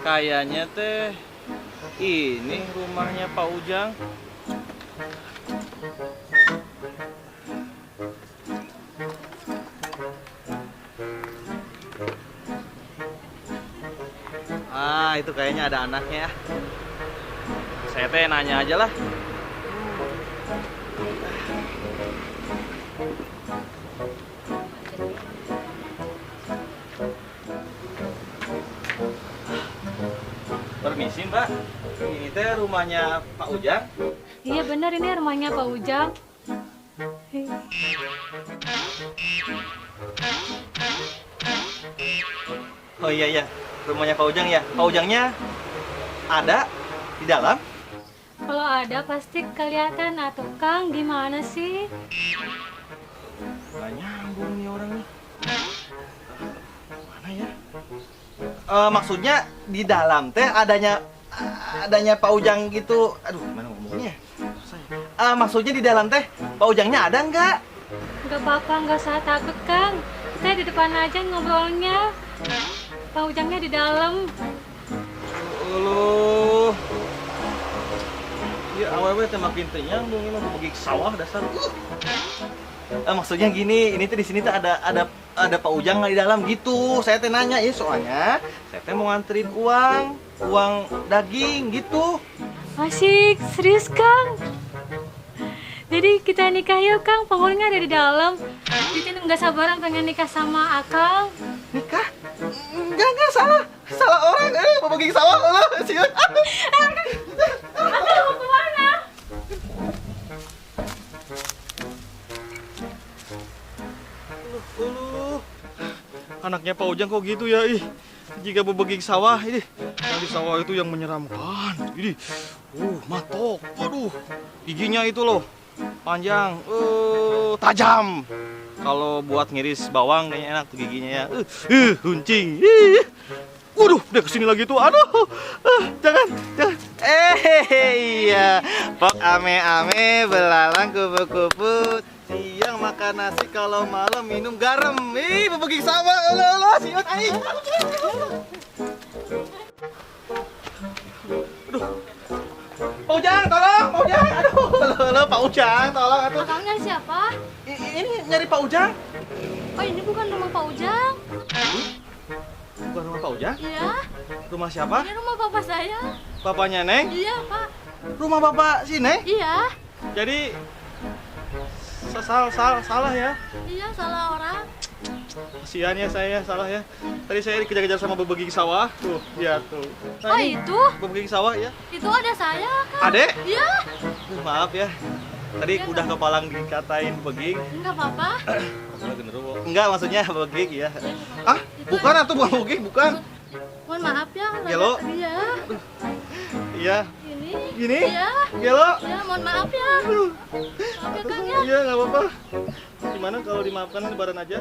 Kayaknya teh ini rumahnya Pak Ujang. Ah, itu kayaknya ada anaknya. Saya teh nanya aja lah. Permisi Mbak, ini teh rumahnya Pak Ujang. Iya benar, ini rumahnya Pak Ujang. Oh iya iya, rumahnya Pak Ujang ya. Pak Ujangnya ada di dalam? Kalau ada pasti kelihatan atuh Kang, gimana sih? Gak nyambung nih orang nih. Mana ya? Maksudnya di dalam teh adanya Pak Ujang gitu. Aduh, gimana ngomongnya? Susah ya. Maksudnya di dalam teh Pak Ujangnya ada nggak? Nggak apa-apa, nggak usah takut Kang. Kita di depan aja ngobrolnya. Pak Ujangnya di dalam. Lu ya awewe teh makin teu nyambung ini mah bagi sawah dasar. Maksudnya gini, ini tuh di sini tuh ada Pak Ujang nggak di dalam gitu. Saya teh nanya ya soalnya saya teh mau nganterin uang daging gitu. Asik, serius Kang. Jadi kita nikah yuk Kang, penghulunya ada di dalam. Kita nggak sabaran pengen nikah sama Akang. Nikah? Enggak salah orang. Mau bagi sawah lo siun. Akang mau kemana? Anaknya Pak Ujang kok gitu ya, ih. Jika berbagi sawah ini, di sawah itu yang menyeramkan. Ini, matok, waduh, giginya itu loh, panjang, tajam. Kalau buat ngiris bawang kayaknya enak tuh giginya ya. Runcing. Waduh, udah kesini lagi tuh. Aduh, jangan. Iya, pok ame-ame belalang kupu-kupu. Siang makan nasi, kalau malam minum garam. Ih, berbagi sama. Alah, siut aing. Aduh. Pak Ujang, tolong, Pak Ujang. Aduh, Pak Ujang, tolong atuh. Akangnya siapa? Ini nyari Pak Ujang. Oh ini bukan rumah Pak Ujang. Bukan rumah Pak Ujang? Iya. Rumah siapa? Ini rumah bapak saya. Bapaknya Neng? Iya Pak. Rumah bapak si Neng? Iya. Jadi salah ya. Iya salah orang. Kasihan ya saya, salah ya. Tadi saya dikejar-kejar sama berbagi sawah. Tuh, lihat tuh. Oh itu? Berbagi sawah ya. Itu ada saya Kang. Adek? Iya. Maaf ya. Tadi udah kepalang dikatain beging. Enggak apa-apa. Enggak, maksudnya beging ya. Ah, bukan atuh bukan beging, bukan. Mohon maaf ya. Gelo. Iya. Iya. Gini? Iya. Gelo. Ya mohon maaf ya. Maaf ya Kang ya. Iya, nggak apa-apa. Gimana kalau dimaafkan lebaran aja?